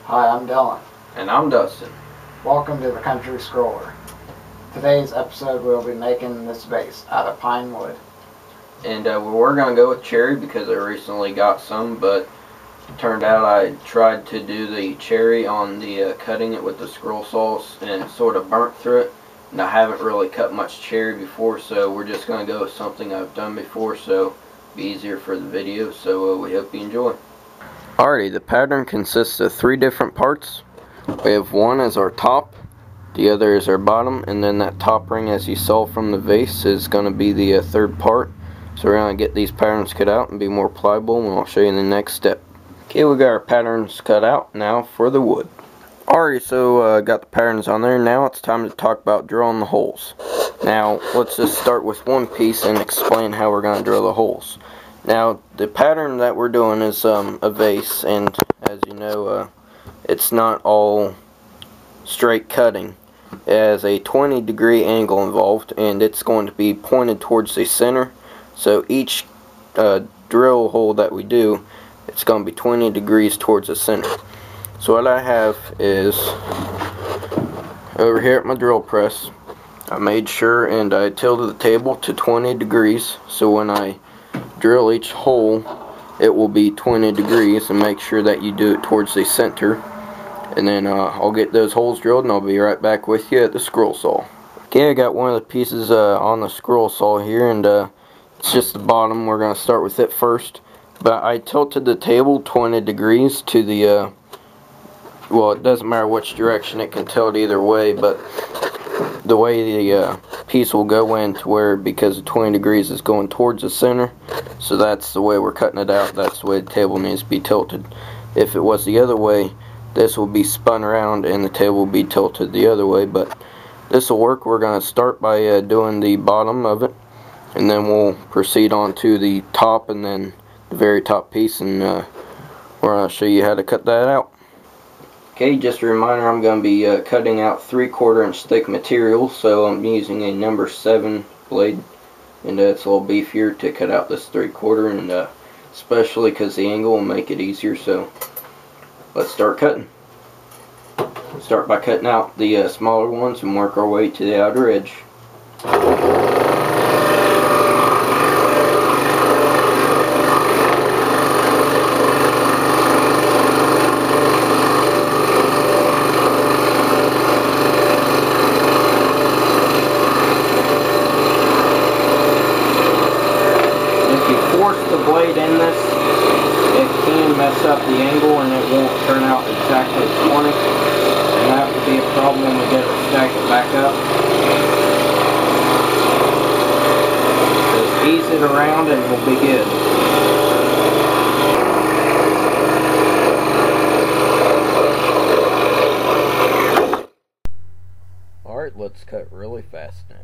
Hi, I'm Dylan. And I'm Dustin. Welcome to the Country Scroller. Today's episode we'll be making this vase out of pine wood. And we're going to go with cherry because I recently got some, but it turned out I tried to do the cherry on the cutting it with the scroll saws and it sort of burnt through it. And I haven't really cut much cherry before, so we're just going to go with something I've done before, so it'll be easier for the video, so we hope you enjoy. Alrighty, the pattern consists of 3 different parts. We have one as our top, the other is our bottom, and then that top ring, as you saw from the vase, is going to be the third part. So we're going to get these patterns cut out and be more pliable, and I'll show you the next step. Okay, we got our patterns cut out. Now for the wood. Alright, so got the patterns on there. Now it's time to talk about drilling the holes. Now let's just start with one piece and explain how we're going to drill the holes. Now the pattern that we're doing is a vase, and as you know, it's not all straight cutting. It has a 20-degree angle involved, and it's going to be pointed towards the center. So each drill hole that we do, it's going to be 20 degrees towards the center. So what I have is, over here at my drill press, I made sure and I tilted the table to 20 degrees, so when I drill each hole it will be 20 degrees, and make sure that you do it towards the center. And then I'll get those holes drilled and I'll be right back with you at the scroll saw. Okay, I got one of the pieces on the scroll saw here, and it's just the bottom. We're going to start with it first. But I tilted the table 20 degrees to the, well, it doesn't matter which direction, it can tilt either way, but the way the piece will go in to where, because the 20 degrees is going towards the center, so that's the way we're cutting it out. That's the way the table needs to be tilted. If it was the other way, this will be spun around and the table will be tilted the other way, but this will work. We're going to start by doing the bottom of it, and then we'll proceed on to the top and then the very top piece, and we're going to show you how to cut that out. Okay, just a reminder, I'm going to be cutting out 3/4 inch thick material, so I'm using a number 7 blade, and it's a little beefier to cut out this 3/4, and especially because the angle will make it easier. So let's start cutting. Start by cutting out the smaller ones and work our way to the outer edge. The blade in this, it can mess up the angle and it won't turn out exactly 20, and that would be a problem when we get to stack it back up. Just ease it around and we'll be good. Alright, let's cut really fast now.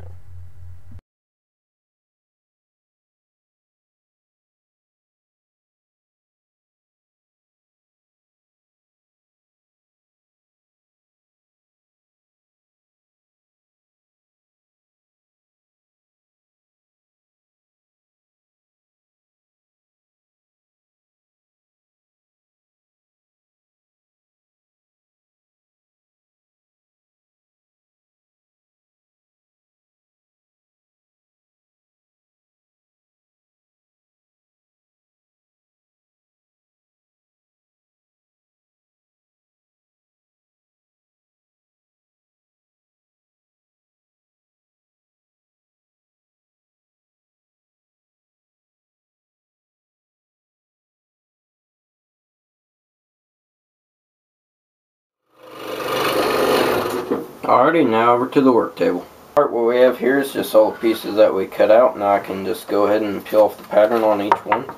Alrighty, now over to the work table. Alright, what we have here is just all the pieces that we cut out. Now I can just go ahead and peel off the pattern on each one.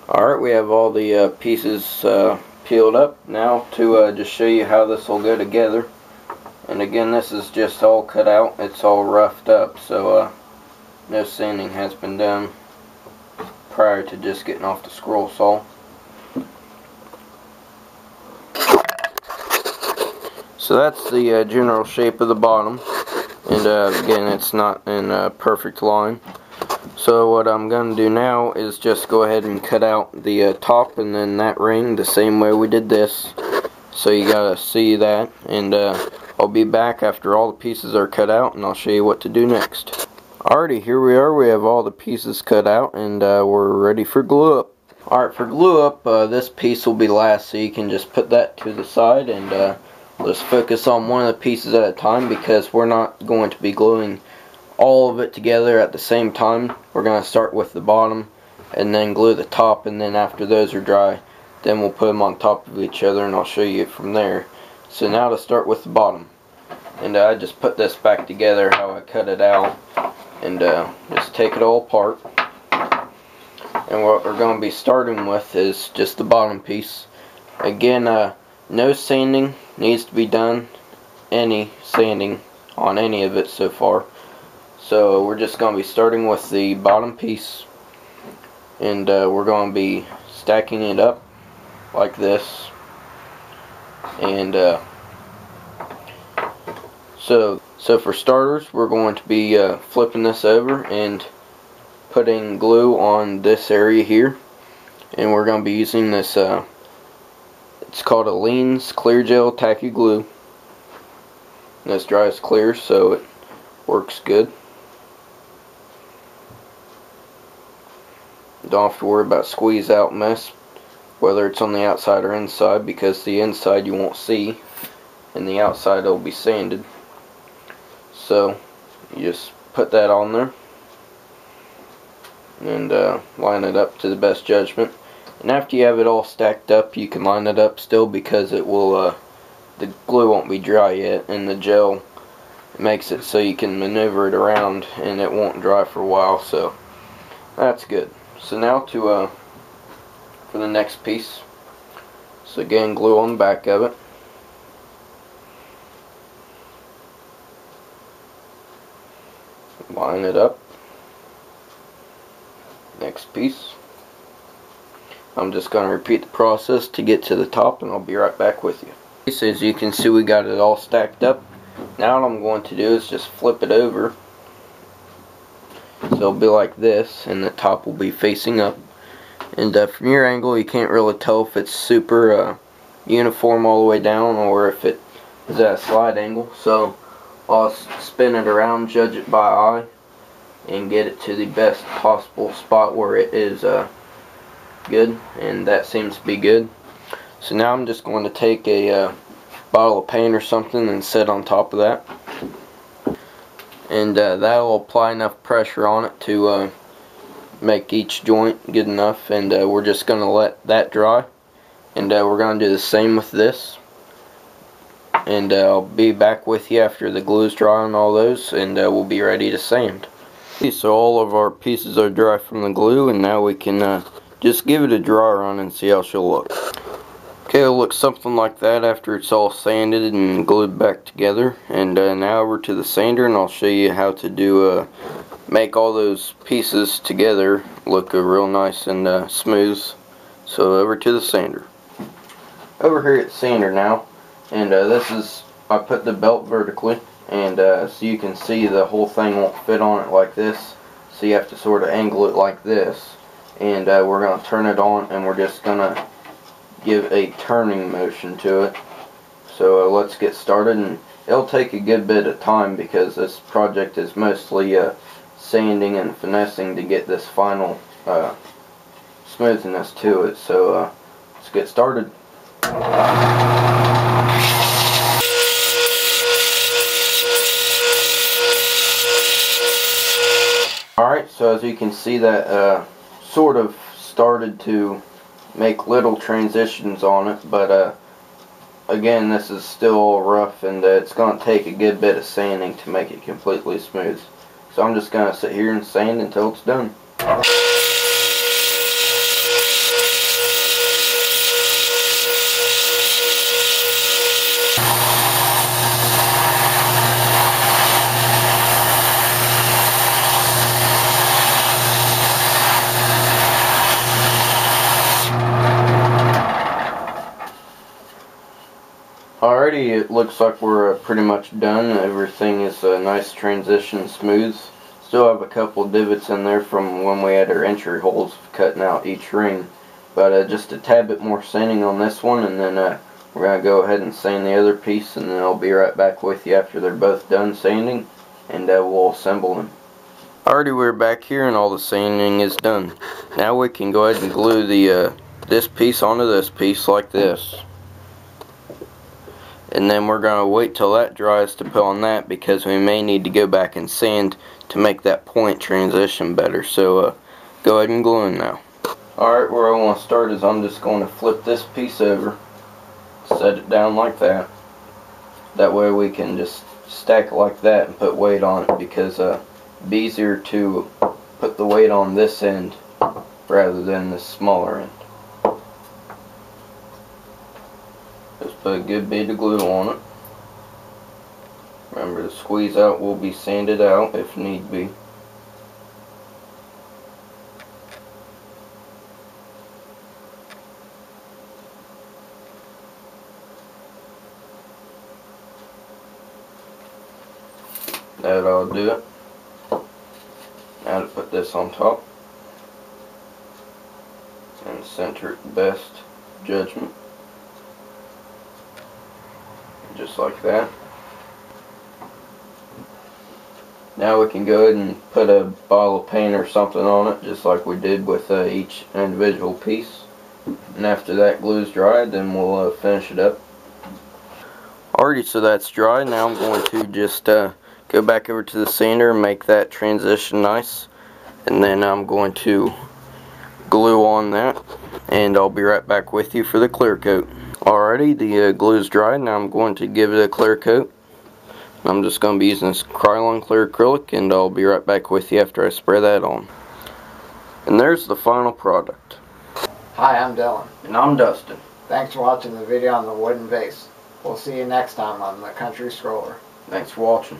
Alright, we have all the pieces peeled up. Now to just show you how this will go together. And again, this is just all cut out. It's all roughed up, so no sanding has been done prior to just getting off the scroll saw. So that's the general shape of the bottom, and again, it's not in a perfect line. So what I'm going to do now is just go ahead and cut out the top and then that ring the same way we did this. So you gotta see that, and I'll be back after all the pieces are cut out and I'll show you what to do next. Alrighty, here we are. We have all the pieces cut out and we're ready for glue up. Alright, for glue up, this piece will be last, so you can just put that to the side and let's focus on one of the pieces at a time because we're not going to be gluing all of it together at the same time. We're going to start with the bottom and then glue the top, and then after those are dry, then we'll put them on top of each other and I'll show you from there. So now to start with the bottom. And I just put this back together how I cut it out and just take it all apart. And what we're going to be starting with is just the bottom piece. Again, no sanding needs to be done, any sanding on any of it so far. So we're just going to be starting with the bottom piece, and we're going to be stacking it up like this. And so for starters, we're going to be flipping this over and putting glue on this area here, and we're going to be using this it's called a Lean's Clear Gel Tacky Glue, and this dries clear, so it works good. Don't have to worry about squeeze out mess, whether it's on the outside or inside, because the inside you won't see and the outside will be sanded. So you just put that on there and line it up to the best judgment. And after you have it all stacked up, you can line it up still, because it will the glue won't be dry yet, and the gel makes it so you can maneuver it around and it won't dry for a while, so that's good. So now to for the next piece. So again, glue on the back of it. Line it up. Next piece. I'm just going to repeat the process to get to the top, and I'll be right back with you. So as you can see, we got it all stacked up. Now what I'm going to do is just flip it over. So it'll be like this, and the top will be facing up. And from your angle, you can't really tell if it's super uniform all the way down or if it is at a slight angle. So I'll spin it around, judge it by eye, and get it to the best possible spot where it is good, and that seems to be good. So now I'm just going to take a bottle of paint or something and set on top of that, and that'll apply enough pressure on it to make each joint good enough. And we're just going to let that dry, and we're going to do the same with this, and I'll be back with you after the glue's dry on all those, and we'll be ready to sand. Okay, so all of our pieces are dry from the glue, and now we can just give it a dry run and see how she'll look. Okay, it'll look something like that after it's all sanded and glued back together. And now over to the sander, and I'll show you how to do make all those pieces together look real nice and smooth. So over to the sander. Over here at the sander now, and this is, I put the belt vertically, and so you can see the whole thing won't fit on it like this, so you have to sort of angle it like this. And we're going to turn it on, and we're just going to give a turning motion to it. So let's get started, and it'll take a good bit of time because this project is mostly sanding and finessing to get this final smoothness to it. So let's get started. Alright, so as you can see, that sort of started to make little transitions on it, but again, this is still rough, and it's going to take a good bit of sanding to make it completely smooth. So I'm just going to sit here and sand until it's done. Alrighty, it looks like we're pretty much done. Everything is a nice transition, smooth. Still have a couple divots in there from when we had our entry holes cutting out each ring. But just a tad bit more sanding on this one, and then we're going to go ahead and sand the other piece, and then I'll be right back with you after they're both done sanding, and we'll assemble them. Alrighty, we're back here and all the sanding is done. Now we can go ahead and glue the this piece onto this piece like this. And then we're going to wait till that dries to put on that, because we may need to go back and sand to make that point transition better. So go ahead and glue them now. Alright, where I want to start is I'm just going to flip this piece over, set it down like that. That way we can just stack it like that and put weight on it, because it'd be easier to put the weight on this end rather than the smaller end. Just put a good bit of glue on it. Remember, the squeeze out will be sanded out if need be. That'll do it. Now to put this on top and center it best judgment. Just like that. Now we can go ahead and put a bottle of paint or something on it, just like we did with each individual piece. And after that glue's dried, then we'll finish it up. Alrighty, so that's dry. Now I'm going to just go back over to the sander and make that transition nice. And then I'm going to glue on that, and I'll be right back with you for the clear coat. Alrighty, the glue's dry. Now I'm going to give it a clear coat. I'm just going to be using this Krylon clear acrylic, and I'll be right back with you after I spray that on. And there's the final product. Hi, I'm Dylan. And I'm Dustin. Thanks for watching the video on the wooden vase. We'll see you next time on the Country Scroller. Thanks for watching.